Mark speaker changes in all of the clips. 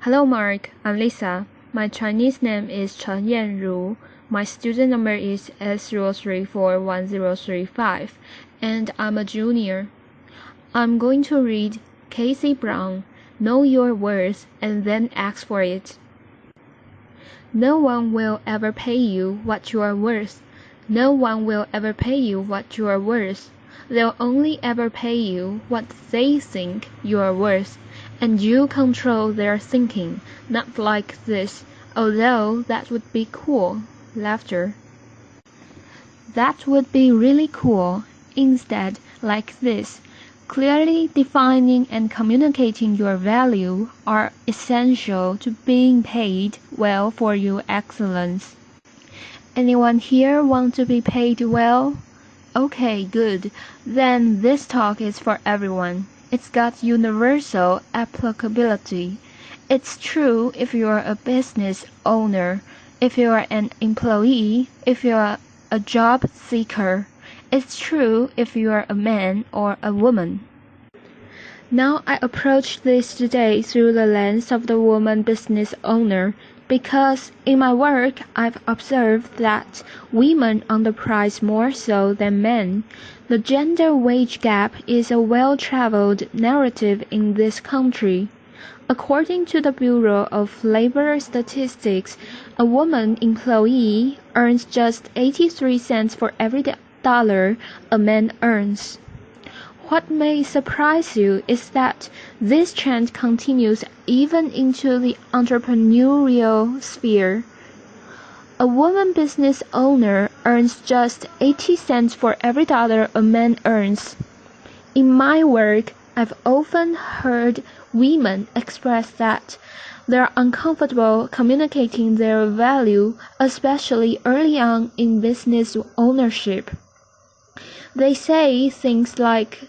Speaker 1: Hello Mark, I'm Lisa. My Chinese name is Chen Yanru. My student number is S0341035 and I'm a junior. I'm going to read Casey Brown, Know Your Worth and then ask for it. No one will ever pay you what you are worth. No one will ever pay you what you are worth. They'll only ever pay you what they think you are worth. And you control their thinking, not like this, although that would be cool. Laughter. That would be really cool. Instead, like this. Clearly defining and communicating your value are essential to being paid well for your excellence. Anyone here want to be paid well? Okay, good. Then this talk is for everyone. It's got universal applicability. It's true if you're a business owner, if you're an employee, if you're a job seeker. It's true if you're a man or a woman. Now I approach this today through the lens of the woman business owner, because in my work I've observed that women underprice more so than men. The gender wage gap is a well-traveled narrative in this country. According to the Bureau of Labor Statistics, a woman employee earns just 83 cents for every dollar a man earns. What may surprise you is that this trend continues even into the entrepreneurial sphere. A woman business owner earns just 80 cents for every dollar a man earns. In my work, I've often heard women express that they're uncomfortable communicating their value, especially early on in business ownership. They say things like,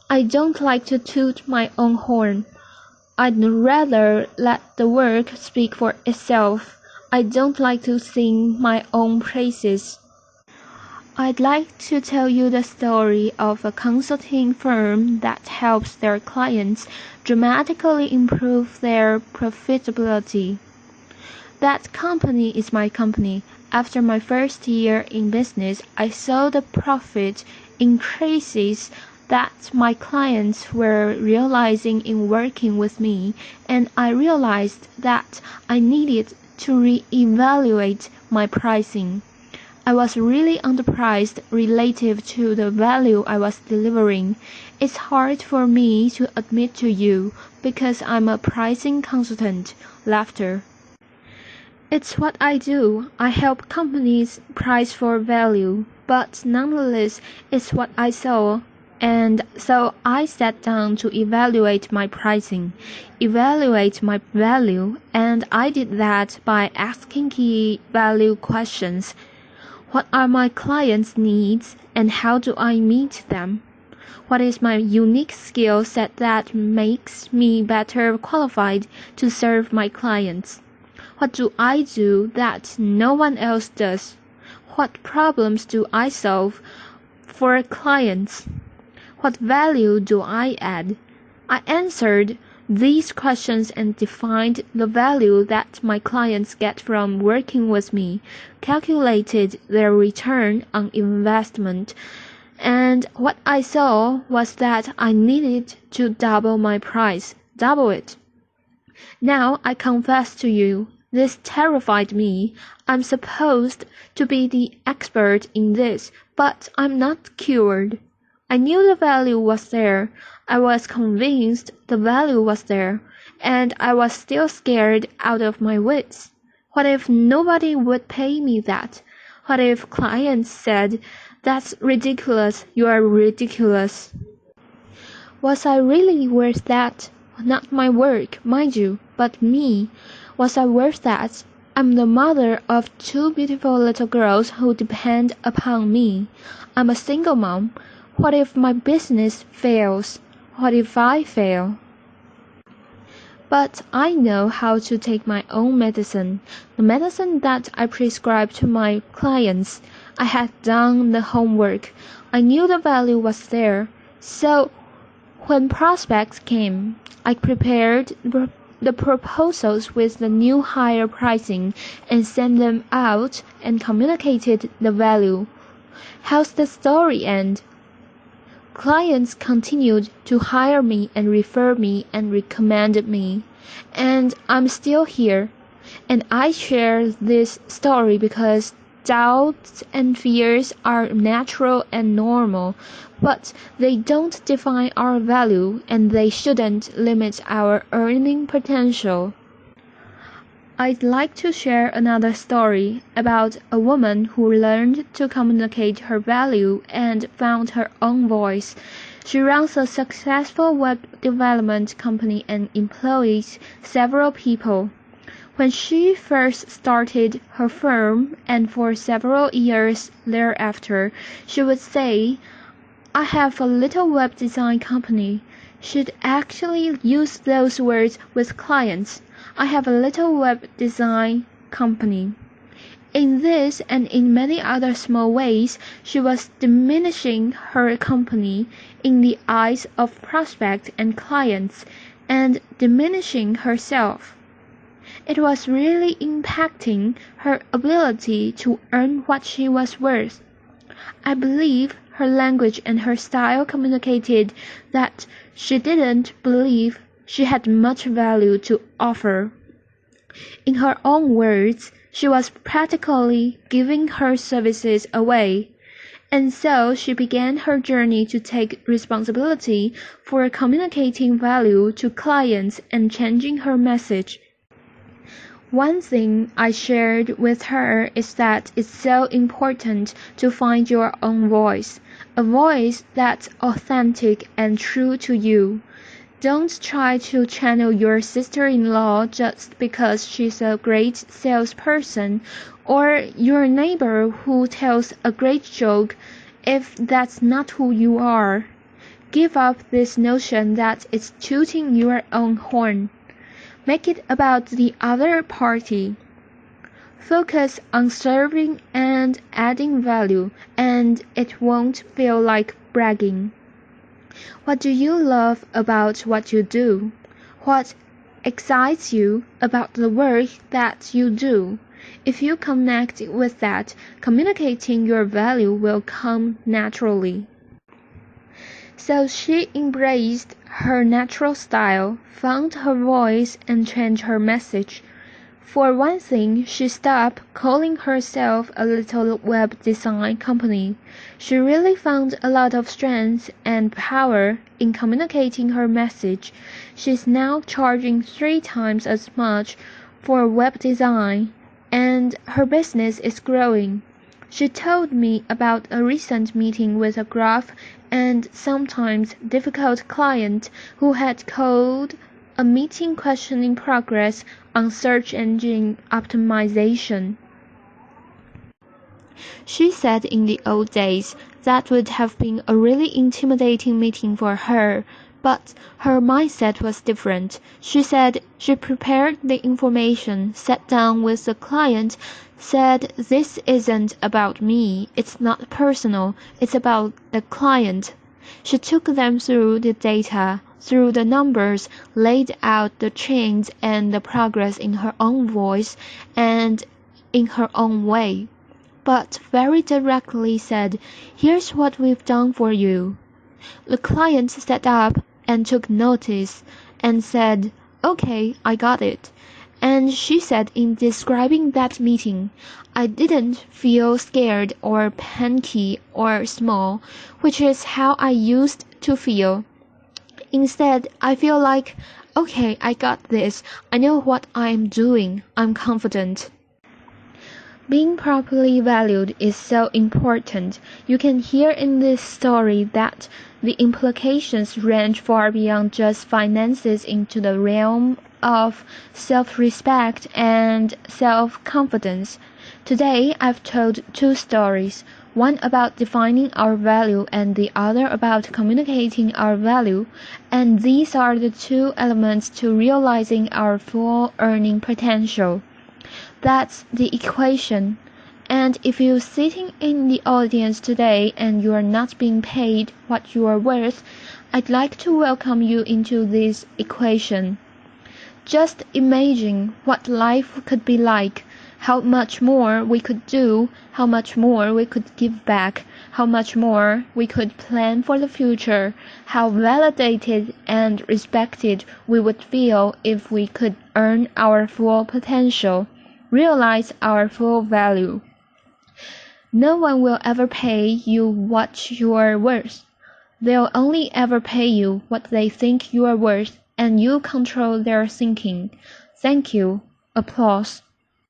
Speaker 1: I don't like to toot my own horn. I'd rather let the work speak for itself. I don't like to sing my own praises. I'd like to tell you the story of a consulting firm that helps their clients dramatically improve their profitability. That company is my company. After my first year in business, I saw the profit increases that my clients were realizing in working with me, and I realized that I needed to re-evaluate my pricing. I was really underpriced relative to the value I was delivering. It's hard for me to admit to you because I'm a pricing consultant. Laughter. It's what I do. I help companies price for value, but nonetheless, it's what I saw. And so I sat down to evaluate my pricing, evaluate my value, and I did that by asking key value questions. What are my clients' needs and how do I meet them? What is my unique skill set that makes me better qualified to serve my clients? What do I do that no one else does? What problems do I solve for clients? What value do I add? I answered these questions and defined the value that my clients get from working with me, calculated their return on investment, and what I saw was that I needed to double my price, double it. Now I confess to you, this terrified me. I'm supposed to be the expert in this, but I'm not cured. I knew the value was there, I was convinced the value was there, and I was still scared out of my wits. What if nobody would pay me that? What if clients said, that's ridiculous, you are ridiculous? Was I really worth that? Not my work, mind you, but me. Was I worth that? I'm the mother of 2 beautiful little girls who depend upon me. I'm a single mom. What if my business fails? What if I fail? But I know how to take my own medicine, the medicine that I prescribe to my clients. I had done the homework. I knew the value was there. So when prospects came, I prepared the proposals with the new higher pricing and sent them out and communicated the value. How's the story end? Clients continued to hire me and refer me and recommend me, and I'm still here. And I share this story because doubts and fears are natural and normal, but they don't define our value and they shouldn't limit our earning potential. I'd like to share another story about a woman who learned to communicate her value and found her own voice. She runs a successful web development company and employs several people. When she first started her firm and for several years thereafter, she would say, "I have a little web design company." She'd actually use those words with clients. "I have a little web design company." In this and in many other small ways, she was diminishing her company in the eyes of prospects and clients, and diminishing herself. It was really impacting her ability to earn what she was worth. I believe her language and her style communicated that she didn't believe she had much value to offer. In her own words, she was practically giving her services away. And so she began her journey to take responsibility for communicating value to clients and changing her message. One thing I shared with her is that it's so important to find your own voice, a voice that's authentic and true to you. Don't try to channel your sister-in-law just because she's a great salesperson, or your neighbor who tells a great joke if that's not who you are. Give up this notion that it's tooting your own horn. Make it about the other party. Focus on serving and adding value, and it won't feel like bragging. What do you love about what you do? What excites you about the work that you do? If you connect with that, communicating your value will come naturally. So she embraced her natural style, found her voice, and changed her message. For one thing, she stopped calling herself a little web design company. She really found a lot of strength and power in communicating her message. She's now charging 3 times as much for web design, and her business is growing. She told me about a recent meeting with a gruff and sometimes difficult client who had called a meeting questioning progress on search engine optimization. She said in the old days that would have been a really intimidating meeting for her, but her mindset was different. She said she prepared the information, sat down with the client, said, "This isn't about me, it's not personal, it's about the client." She took them through the data, through the numbers, laid out the change and the progress in her own voice and in her own way, but very directly said, "Here's what we've done for you." The client sat up and took notice and said, "Okay, I got it." And she said in describing that meeting, "I didn't feel scared or panicky or small, which is how I used to feel. Instead, I feel like, okay, I got this. I know what I'm doing. I'm confident." Being properly valued is so important. You can hear in this story that the implications range far beyond just finances into the realm of self-respect and self-confidence. Today, I've told 2 stories, one about defining our value and the other about communicating our value, and these are the 2 elements to realizing our full earning potential. That's the equation. And if you're sitting in the audience today and you are not being paid what you are worth, I'd like to welcome you into this equation. Just imagine what life could be like, how much more we could do, how much more we could give back, how much more we could plan for the future, how validated and respected we would feel if we could earn our full potential, realize our full value. No one will ever pay you what you're worth. They'll only ever pay you what they think you're worth, and you control their thinking. Thank you. Applause.